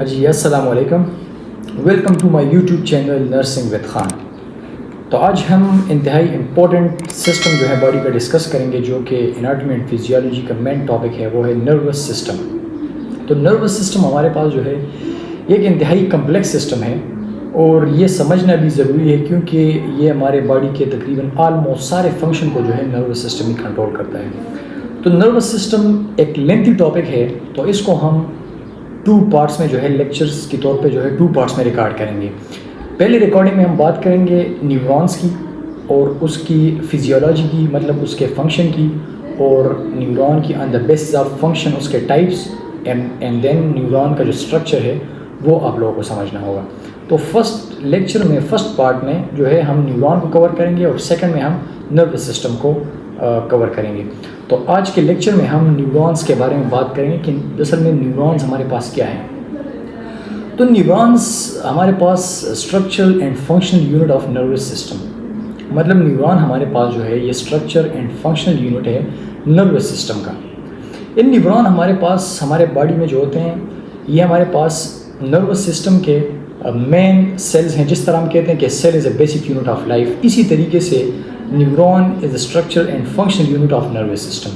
हाँ जी, अस्सलाम वालेकुम। Welcome to my YouTube channel nursing with Khan. तो आज हम इंतहाई इम्पोर्टेंट सिस्टम जो है बॉडी का डिस्कस करेंगे, जो कि एनाटॉमी एंड फिजियोलॉजी का मेन टॉपिक है, वो है नर्वस सिस्टम। तो नर्वस सिस्टम हमारे पास जो है एक इंतहाई कम्प्लेक्स सिस्टम है और ये समझना भी ज़रूरी है, क्योंकि ये हमारे बॉडी के तकरीबन आलमोस्ट सारे फंक्शन को जो है नर्वस सिस्टम ही कंट्रोल करता है। तो नर्वस सिस्टम एक लेंथी टॉपिक है, तो इसको हम 2 पार्ट्स में जो है लेक्चर्स के तौर पे जो है 2 पार्ट्स में रिकॉर्ड करेंगे। पहले रिकॉर्डिंग में हम बात करेंगे न्यूरॉन्स की और उसकी फिजियोलॉजी की, मतलब उसके फंक्शन की, और न्यूरॉन की on the basis of function उसके टाइप्स एंड देन न्यूरॉन का जो स्ट्रक्चर है वो आप लोगों को समझना होगा। तो फर्स्ट लेक्चर में, फर्स्ट पार्ट में जो है हम न्यूरॉन को कवर करेंगे और सेकंड में हम नर्वस सिस्टम को कवर करेंगे। तो आज के लेक्चर में हम न्यूरॉन्स के बारे में बात करेंगे कि दरअसल में न्यूरॉन्स हमारे पास क्या है। तो न्यूरॉन्स हमारे पास structural and functional unit of nervous system, मतलब न्यूरॉन हमारे पास जो है ये स्ट्रक्चर एंड फंक्शनल यूनिट है नर्वस सिस्टम का। इन न्यूरॉन हमारे पास हमारे बॉडी में जो होते हैं, ये हमारे पास नर्वस सिस्टम के मेन सेल्स हैं। जिस तरह हम कहते हैं कि cell is a basic unit of life, इसी तरीके से neuron is the structure and functional unit of nervous system.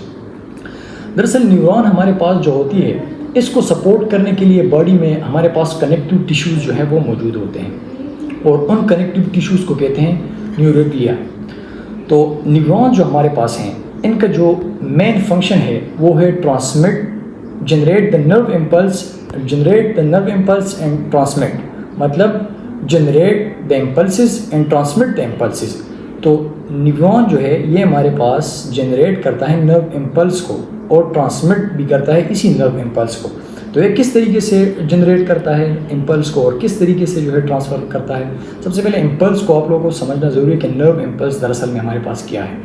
दरअसल न्यूरॉन हमारे पास जो होती है, इसको सपोर्ट करने के लिए बॉडी में हमारे पास कनेक्टिव टिश्यूज़ जो है वो मौजूद होते हैं और उन कनेक्टिव टिश्यूज़ को कहते हैं न्यूरोग्लिया। तो न्यूरॉन जो हमारे पास हैं, इनका जो मेन फंक्शन है वो है transmit, generate the nerve impulse and transmit, मतलब generate the impulses and transmit the impulses. तो न्यूरॉन जो है ये हमारे पास जनरेट करता है नर्व इम्पल्स को और ट्रांसमिट भी करता है इसी नर्व इम्पल्स को। तो ये किस तरीके से जनरेट करता है इम्पल्स को और किस तरीके से जो है ट्रांसफ़र करता है, सबसे पहले इम्पल्स को आप लोगों को समझना ज़रूरी है कि नर्व इम्पल्स दरअसल में हमारे पास क्या है।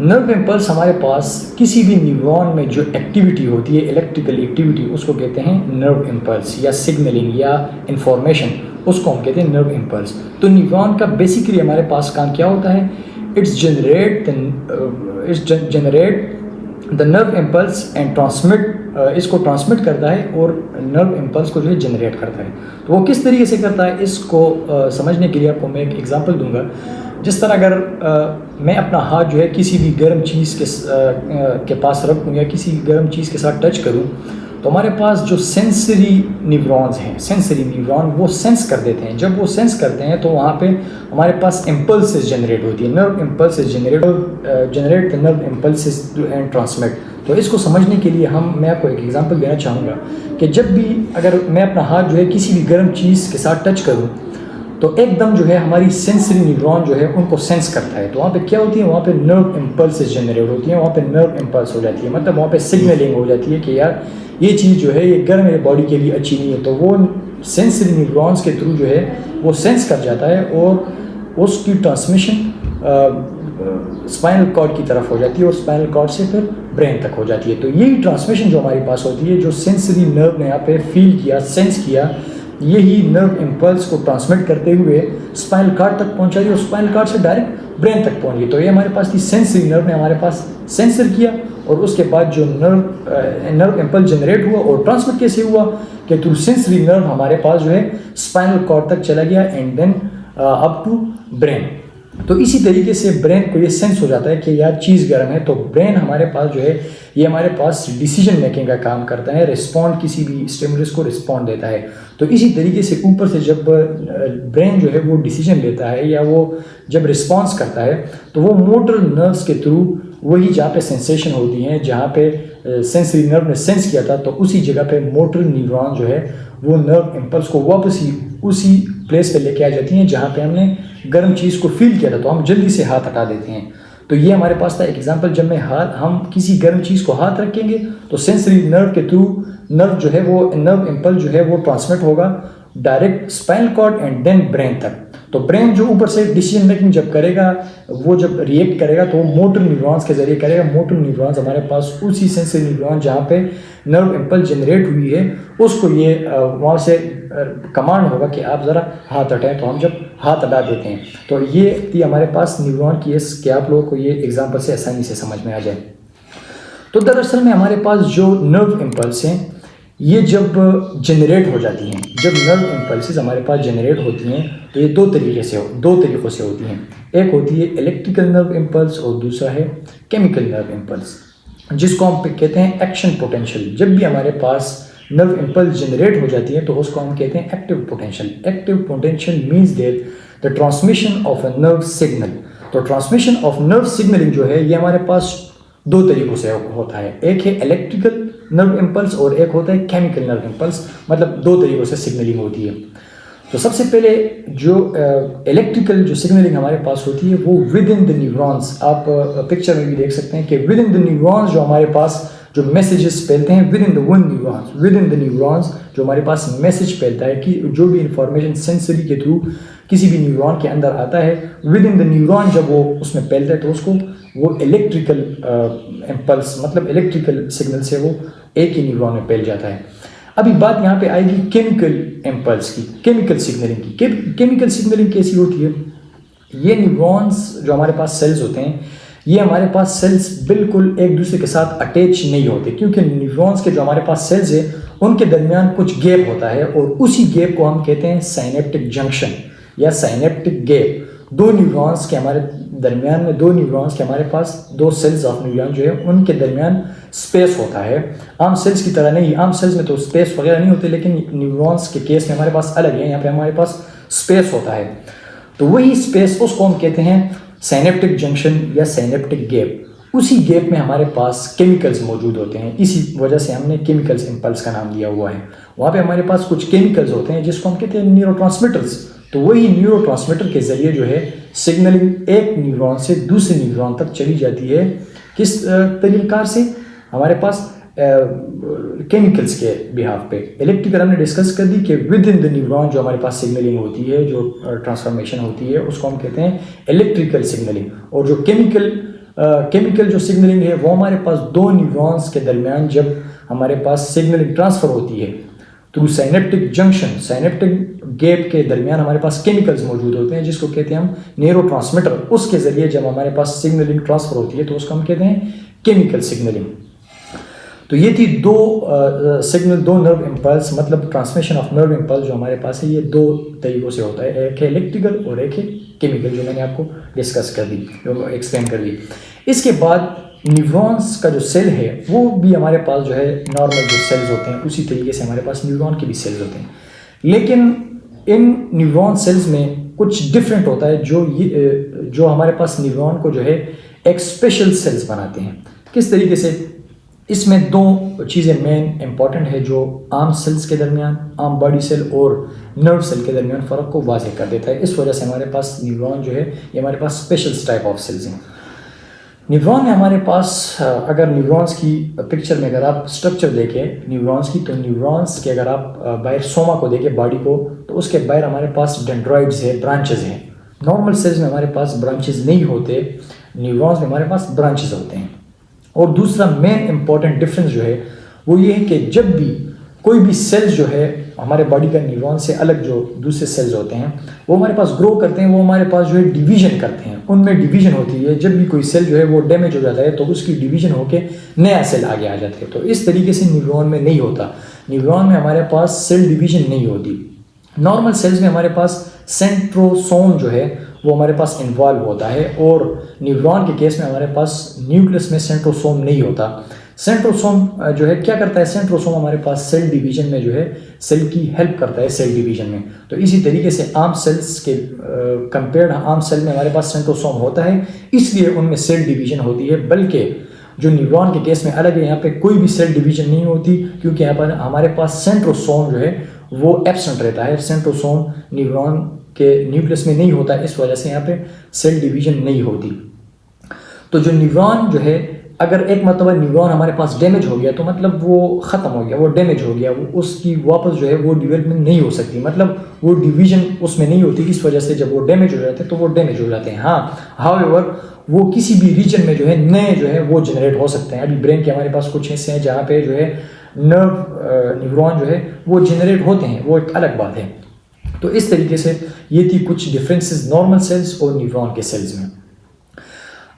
नर्व इम्पल्स हमारे पास किसी भी न्यूरॉन में जो एक्टिविटी होती है, इलेक्ट्रिकल एक्टिविटी, उसको कहते हैं नर्व इम्पल्स, या सिग्नलिंग या इंफॉर्मेशन, उसको हम कहते हैं नर्व इम्पल्स। तो न्यूरॉन का बेसिकली हमारे पास काम क्या होता है, it's generate the nerve impulse and transmit, इसको ट्रांसमिट करता है और नर्व इम्पल्स को जो है जनरेट करता है। तो वो किस तरीके से करता है, इसको समझने के लिए आपको मैं एक एग्जांपल दूंगा। जिस तरह अगर मैं अपना हाथ जो है किसी भी गर्म चीज़ के पास रखूँ या किसी गर्म चीज़ के साथ टच करूँ, तो हमारे पास जो सेंसरी न्यूरॉन्स हैं, सेंसरी न्यूरॉन, वो सेंस कर देते हैं। जब वो सेंस करते हैं तो वहाँ पे हमारे पास इम्पल्सेस जनरेट होती है, nerve impulses generate the nerve impulses and transmit. तो इसको समझने के लिए मैं आपको एक एग्जांपल देना चाहूँगा कि जब भी अगर मैं अपना हाथ जो है किसी भी गर्म चीज़ के साथ टच करूँ, तो एकदम जो है हमारी सेंसरी न्यूरॉन जो है उनको सेंस करता है। तो वहाँ पे क्या होती है, वहाँ पे नर्व इम्पल्सेस जनरेट होती हैं, वहाँ पे नर्व इम्पल्स हो जाती है, मतलब वहाँ पे सिग्नलिंग हो जाती है कि यार ये चीज़ जो है ये गर्म मेरे बॉडी के लिए अच्छी नहीं है। तो वो सेंसरी न्यूरॉन्स के थ्रू जो है वो सेंस कर जाता है और उसकी ट्रांसमिशन स्पाइनल कॉर्ड की तरफ हो जाती है और स्पाइनल कॉर्ड से फिर ब्रेन तक हो जाती है। तो यही ट्रांसमिशन जो हमारे पास होती है, जो सेंसरी नर्व ने यहाँ पे फील किया, सेंस किया, यही नर्व इम्पल्स को ट्रांसमिट करते हुए स्पाइनल कॉर्ड तक पहुँचा रही और स्पाइनल कॉर्ड से डायरेक्ट ब्रेन तक पहुँच गई। तो ये हमारे पास की सेंसरी नर्व ने हमारे पास सेंसर किया और उसके बाद जो नर्व इम्पल्स जनरेट हुआ और ट्रांसमिट कैसे हुआ कि थ्रू सेंसरी नर्व हमारे पास जो है स्पाइनल कॉर्ड तक चला गया and then up to brain. तो इसी तरीके से ब्रेन को ये सेंस हो जाता है कि यार चीज़ गर्म है, तो ब्रेन हमारे पास जो है ये हमारे पास डिसीजन मेकिंग का काम करता है, रिस्पॉन्ड, किसी भी स्टिमुलस को रिस्पॉन्ड देता है। तो इसी तरीके से ऊपर से जब ब्रेन जो है वो डिसीजन लेता है या वो जब रिस्पॉन्स करता है, तो वो मोटर नर्व्स के थ्रू वही जहाँ पे सेंसेशन होती हैं, जहाँ पे सेंसरी नर्व ने सेंस किया था, तो उसी जगह पे मोटर न्यूरॉन जो है वो नर्व इम्पल्स को वापस ही उसी प्लेस पे लेके आ जाती हैं जहाँ पे हमने गर्म चीज़ को फील किया था, तो हम जल्दी से हाथ हटा देते हैं। तो ये हमारे पास था एक एग्जांपल, जब हम किसी गर्म चीज़ को हाथ रखेंगे तो सेंसरी नर्व के थ्रू नर्व जो है वो नर्व इम्पल्स जो है वो ट्रांसमिट होगा direct spinal cord and then brain तक। तो ब्रेन जो ऊपर से डिसीजन मेकिंग जब करेगा, वो जब रिएक्ट करेगा तो वो मोटर न्यूरॉन्स के जरिए करेगा। मोटर न्यूरॉन्स हमारे पास उसी सेंसरी न्यूरॉन जहाँ पे नर्व इम्पल्स जनरेट हुई है, उसको ये वहाँ से कमांड होगा कि आप ज़रा हाथ हटाएं, तो हम जब हाथ हटा देते हैं। तो ये थी हमारे पास न्यूरॉन की कि आप लोगों को ये एग्जाम्पल से आसानी से समझ में आ जाए। तो दरअसल में हमारे पास जो नर्व इम्पल्स हैं, ये जब जनरेट हो जाती हैं, जब नर्व इम्पल्सेस हमारे पास जनरेट होती हैं तो ये दो तरीक़ों से होती हैं। एक होती है इलेक्ट्रिकल नर्व इम्पल्स और दूसरा है केमिकल नर्व इम्पल्स, जिसको हम कहते हैं एक्शन पोटेंशियल। जब भी हमारे पास नर्व इम्पल्स जनरेट हो जाती है तो उसको हम कहते हैं active potential. Active potential means that the transmission of a nerve signal. तो ट्रांसमिशन ऑफ नर्व सिग्नलिंग जो है ये हमारे पास दो तरीक़ों से होता है। एक है इलेक्ट्रिकल नर्व इम्पल्स और एक होता है केमिकल नर्व इम्पल्स, मतलब दो तरीक़ों से सिग्नलिंग होती है। तो सबसे पहले जो इलेक्ट्रिकल जो सिग्नलिंग हमारे पास होती है वो विद इन द न्यूरॉन्स, आप पिक्चर में भी देख सकते हैं कि विद इन द न्यूरॉन्स जो हमारे पास जो मैसेजेस फैलते हैं विद इन द न्यूरॉन्स जो हमारे पास मैसेज फैलता है कि जो भी इंफॉर्मेशन सेंसरी के थ्रू किसी भी न्यूरॉन के अंदर आता है, विद इन द न्यूरॉन जब वो उसमें फैलता है तो उसको वो इलेक्ट्रिकल इम्पल्स मतलब इलेक्ट्रिकल सिग्नल से वो एक ही न्यूरॉन में फैल जाता है। अभी बात यहाँ पे आएगी केमिकल इम्पल्स की, केमिकल सिग्नलिंग की। केमिकल सिग्नलिंग कैसी होती है? ये न्यूरॉन्स जो हमारे पास सेल्स होते हैं, ये हमारे पास सेल्स बिल्कुल एक दूसरे के साथ अटैच नहीं होते, क्योंकि न्यूरॉन्स के जो हमारे पास सेल्स है उनके दरमियान कुछ गैप होता है और उसी गैप को हम कहते हैं साइनेप्टिक जंक्शन या साइनेप्टिक गैप। दो न्यूरॉन्स के हमारे दरमियान में, दो न्यूरॉन्स के हमारे पास दो सेल्स ऑफ न्यूरॉन जो है उनके दरमियान स्पेस होता है। आम सेल्स की तरह नहीं, आम सेल्स में तो स्पेस वगैरह नहीं होते, लेकिन न्यूरॉन्स के केस में हमारे पास अलग है, यहाँ पे हमारे पास स्पेस होता है। तो वही स्पेस उसको हम कहते हैं साइनेप्टिक जंक्शन या साइनेप्टिक गैप। उसी गैप में हमारे पास केमिकल्स मौजूद होते हैं, इसी वजह से हमने केमिकल्स इम्पल्स का नाम दिया हुआ है। वहाँ पे हमारे पास कुछ केमिकल्स होते हैं जिसको हम कहते हैं न्यूरोट्रांसमीटर्स। तो वही न्यूरोट्रांसमीटर के ज़रिए जो है सिग्नलिंग एक न्यूरॉन से दूसरे न्यूरॉन तक चली जाती है। किस तरीक़ार से? हमारे पास केमिकल्स के बिहाफ पे। इलेक्ट्रिकल हमने डिस्कस कर दी कि विद इन द न्यूरॉन जो हमारे पास सिग्नलिंग होती है, जो ट्रांसफॉर्मेशन होती है, उसको हम कहते हैं इलेक्ट्रिकल सिग्नलिंग। और जो केमिकल जो सिग्नलिंग है वो हमारे पास दो न्यूरॉन्स के दरमियान जब हमारे पास सिग्नलिंग ट्रांसफ़र होती है through synaptic junction, synaptic gap के दरमियान हमारे पास केमिकल्स मौजूद होते हैं जिसको कहते हैं हम न्यूरोट्रांसमीटर। उसके ज़रिए जब हमारे पास सिग्नलिंग ट्रांसफ़र होती है तो उसको हम कहते हैं केमिकल सिग्नलिंग। तो ये थी दो सिग्नल, दो नर्व इम्पल्स, मतलब ट्रांसमिशन ऑफ नर्व इम्पल्स जो हमारे पास है ये दो तरीक़ों से होता है, एक है इलेक्ट्रिकल और एक है केमिकल, जो मैंने आपको डिस्कस कर दी, जो एक्सप्लेन कर दी। इसके बाद न्यूरॉन्स का जो सेल है वो भी हमारे पास जो है नॉर्मल जो सेल्स होते हैं उसी तरीके से हमारे पास न्यूरॉन के भी सेल्स होते हैं, लेकिन इन न्यूरॉन सेल्स में कुछ डिफरेंट होता है जो हमारे पास न्यूरॉन को जो है एक स्पेशल सेल्स बनाते हैं। किस तरीके से? इसमें दो चीज़ें मेन इंपॉर्टेंट है जो आम सेल्स के दरमियान, आम बॉडी सेल और नर्व सेल के दरमियान फ़र्क को वाज़ेह कर देता है। इस वजह से हमारे पास न्यूरॉन जो है ये हमारे पास स्पेशल टाइप ऑफ सेल्स हैं। न्यूरॉन में हमारे पास अगर न्यूरॉन्स की पिक्चर में अगर आप स्ट्रक्चर देखें न्यूरॉन्स की, तो न्यूरॉन्स के अगर आप बाहर सोमा को देखें, बॉडी को, तो उसके बाहर हमारे पास डेंड्राइड्स है, ब्रांचेज हैं। नॉर्मल सेल्स में हमारे पास ब्रांचेज नहीं होते, न्यूरॉन्स में हमारे पास ब्रांचेज होते हैं। और दूसरा मेन इंपॉर्टेंट डिफरेंस जो है वो ये है कि जब भी कोई भी सेल्स जो है हमारे बॉडी का न्यूरॉन से अलग जो दूसरे सेल्स होते हैं वो हमारे पास ग्रो करते हैं, वो हमारे पास जो है डिवीजन करते हैं, उनमें डिवीजन होती है। जब भी कोई सेल जो है वो डैमेज हो जाता है तो उसकी डिवीजन होकर नया सेल आगे आ जाता है। तो इस तरीके से न्यूरॉन में नहीं होता, न्यूरॉन में हमारे पास सेल डिवीजन नहीं होती। नॉर्मल सेल्स में हमारे पास सेंट्रोसोम जो है वो हमारे पास इन्वॉल्व होता है, और न्यूरॉन के केस में हमारे पास न्यूक्लियस में सेंट्रोसोम नहीं होता। सेंट्रोसोम जो है क्या करता है? सेंट्रोसोम हमारे पास सेल डिवीजन में जो है सेल की हेल्प करता है सेल डिवीजन में। तो इसी तरीके से आम सेल्स के कंपेयर्ड आम सेल में हमारे पास सेंट्रोसोम होता है, इसलिए उनमें सेल डिवीजन होती है। बल्कि जो न्यूरॉन के केस में अलग है, यहाँ पे कोई भी सेल डिवीजन नहीं होती, क्योंकि यहाँ पर हमारे पास सेंट्रोसोम जो है वो एब्सेंट रहता है। सेंट्रोसोम न्यूरॉन के न्यूक्लियस में नहीं होता, इस वजह से यहाँ पे सेल डिवीजन नहीं होती। तो जो न्यूरॉन जो है, अगर एक मतलब न्यूरॉन हमारे पास डैमेज हो गया तो मतलब वो ख़त्म हो गया, वो डैमेज हो गया, वो उसकी वापस जो है वो डेवलपमेंट नहीं हो सकती, मतलब वो डिवीजन उसमें नहीं होती। इस वजह से जब वो डैमेज हो जाते हैं तो वो डैमेज हो जाते हैं। हाँ, हाउएवर वो किसी भी रीजन में जो है नए जो है वो जनरेट हो सकते हैं। अभी ब्रेन के हमारे पास कुछ हिस्से हैं जहाँ पे जो है न्यूरॉन जो है वो जनरेट होते हैं, वो एक अलग बात है। तो इस तरीके से ये थी कुछ डिफरेंसेस नॉर्मल सेल्स और न्यूरॉन के सेल्स में।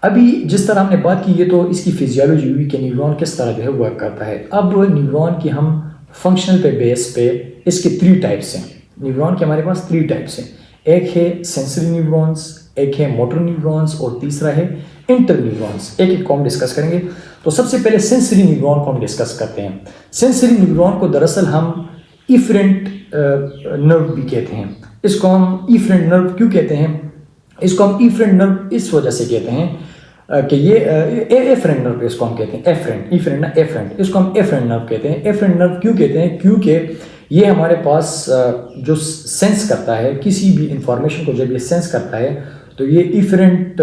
अभी जिस तरह हमने बात की, ये तो इसकी फिजियोलॉजी हुई कि न्यूरॉन किस तरह जो है वर्क करता है। अब न्यूरॉन की हम फंक्शनल पे बेस पे इसके 3 टाइप्स हैं। न्यूरॉन के हमारे पास 3 टाइप्स हैं। एक है सेंसरी न्यूरॉन्स, एक है मोटर न्यूरॉन्स और तीसरा है इंटर न्यूरॉन्स। एक एक को हम डिस्कस करेंगे। तो सबसे पहले सेंसरी न्यूरॉन को हम डिस्कस करते हैं। सेंसरी न्यूरॉन को दरअसल हम इफरेंट नर्व भी कहते हैं। इसको हम इफरेंट नर्व क्यों कहते हैं? इसको हम इफरेंट नर्व इस वजह से कहते हैं कि ये एफरेंट नर्व इसको हम कहते हैं। एफरेंट, इफरेंट ना एफरेंट, इसको हम एफरेंट नर्व कहते हैं। एफरेंट नर्व क्यों कहते हैं? क्योंकि ये हमारे पास जो सेंस करता है किसी भी इंफॉर्मेशन को, जब ये सेंस करता है तो ये इफरेंट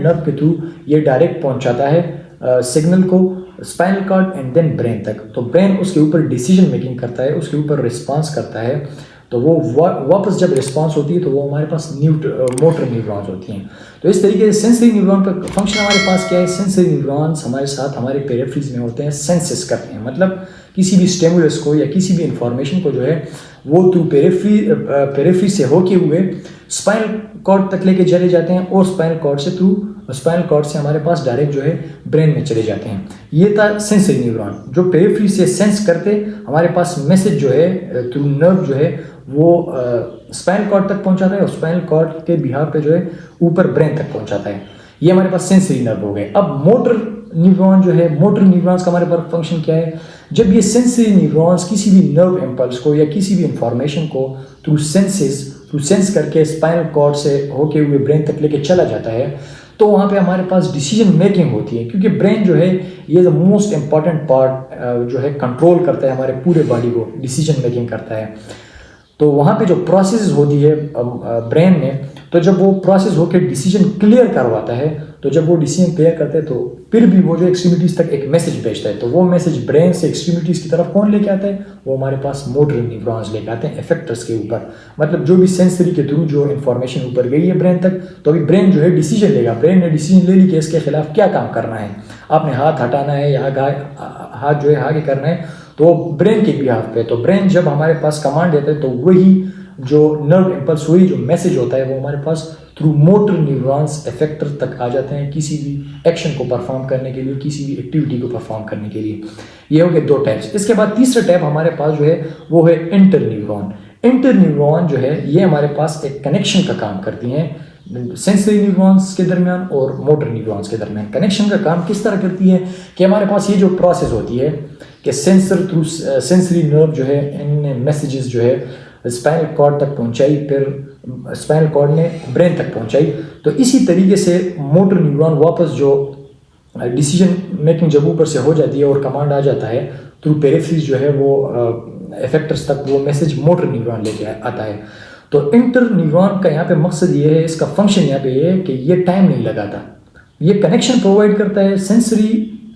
नर्व के थ्रू ये डायरेक्ट पहुंचाता है सिग्नल को spinal cord and then brain तक। तो ब्रेन उसके ऊपर डिसीजन मेकिंग करता है, उसके ऊपर रिस्पांस करता है। तो वो वापस जब रिस्पांस होती है तो वो हमारे पास मोटर न्यूरॉन्स होती हैं। तो इस तरीके से सेंसरी न्यूरॉन का फंक्शन हमारे पास क्या है? सेंसरी न्यूरॉन्स हमारे साथ हमारे पेरिफेरीज में होते हैं, सेंसेस करते हैं। मतलब किसी भी स्टिमुलस को या किसी भी इंफॉर्मेशन को जो है वो थ्रू पेरिफेरी से होके हुए स्पाइनल कॉर्ड तक लेके चले जाते हैं और स्पाइनल कॉर्ड से हमारे पास डायरेक्ट जो है ब्रेन में चले जाते हैं। ये था सेंसरी न्यूरॉन जो पेरिफेरी से सेंस करते हमारे पास मैसेज जो है थ्रू नर्व जो है वो स्पाइनल कॉर्ड तक पहुंचाता है और स्पाइनल कॉर्ड के बिहाफ पे जो है ऊपर ब्रेन तक पहुंचाता है। ये हमारे पास सेंसरी नर्व हो गए। अब मोटर न्यूरॉन जो है, मोटर न्यूरॉन्स का हमारे पास फंक्शन क्या है? जब ये सेंसरी न्यूरॉन्स किसी भी नर्व इम्पल्स को या किसी भी इंफॉर्मेशन को थ्रू सेंस करके स्पाइनल कॉर्ड से होके हुए ब्रेन तक लेके चला जाता है तो वहाँ पे हमारे पास डिसीजन मेकिंग होती है। क्योंकि ब्रेन जो है ये द मोस्ट इम्पॉर्टेंट पार्ट जो है कंट्रोल करता है हमारे पूरे बॉडी को, डिसीजन मेकिंग करता है। तो वहाँ पे जो प्रोसेस होती है ब्रेन में, तो जब वो प्रोसेस होकर डिसीजन क्लियर करवाता है, तो जब वो डिसीजन क्लियर करते हैं तो फिर भी वो जो एक्सट्रीमिटीज़ तक एक मैसेज भेजता है। तो वो मैसेज ब्रेन से एक्सट्रीमिटीज़ की तरफ कौन लेके आता है? वो हमारे पास मोटर न्यूरॉन्स लेके आते हैं इफेक्टर्स के ऊपर। मतलब जो भी सेंसरी के थ्रू जो इन्फॉर्मेशन ऊपर गई है ब्रेन तक, तो अभी ब्रेन जो है डिसीजन लेगा। ब्रेन ने डिसीजन ले ली कि इसके खिलाफ क्या काम करना है, आपने हाथ हटाना है या हाथ जो है आगे करना है, तो ब्रेन के बिहाफ पे। तो ब्रेन जब हमारे पास कमांड देता है तो वही जो नर्व इम्पल्स, वही जो मैसेज होता है वो हमारे pass through motor neurons effector तक आ जाते हैं किसी भी एक्शन को परफॉर्म करने के लिए, किसी भी एक्टिविटी को परफॉर्म करने के लिए। ये हो गए 2 टाइप्स। इसके बाद तीसरा टाइप हमारे पास जो है वो है इंटर न्यूरॉन। इंटर न्यूरॉन जो है ये हमारे पास एक कनेक्शन का काम करती हैं सेंसरी न्यूरॉन्स के दरमियान और मोटर न्यूरॉन्स के दरमियान। कनेक्शन का काम किस तरह करती है कि हमारे पास ये जो प्रोसेस होती है कि सेंसर थ्रू सेंसरी नर्व जो है इन मैसेजेस जो है स्पाइनल कॉर्ड तक पहुंचाई, फिर स्पाइनल कॉर्ड ने ब्रेन तक पहुंचाई। तो इसी तरीके से मोटर न्यूरॉन वापस जो डिसीजन मेकिंग जब ऊपर से हो जाती है और कमांड आ जाता है थ्रू पेरिफेरीज जो है वो इफेक्टर्स तक वो मैसेज मोटर न्यूरॉन लेके आता है। तो इंटर न्यूरॉन का यहाँ पे मकसद ये है, इसका फंक्शन यहाँ पे ये है कि ये टाइम नहीं लगाता, ये कनेक्शन प्रोवाइड करता है सेंसरी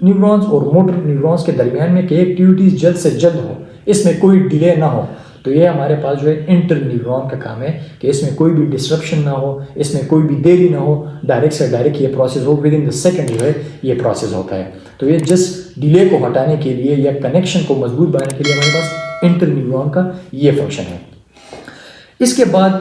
न्यूरॉन्स और मोटर न्यूरॉन्स के दरमियान में कि एक्टिविटीज़ जल्द से जल्द हो, इसमें कोई डिले ना हो। तो ये हमारे पास जो है इंटर न्यूरॉन का काम है कि इसमें कोई भी डिस्ट्रप्शन ना हो, इसमें कोई भी देरी ना हो, डायरेक्ट से डायरेक्ट ये प्रोसेस हो, विद इन द सेकंड जो है ये प्रोसेस होता है। तो ये जस्ट डिले को हटाने के लिए या कनेक्शन को मजबूत बनाने के लिए हमारे पास इंटर न्यूरॉन का ये फंक्शन है। इसके बाद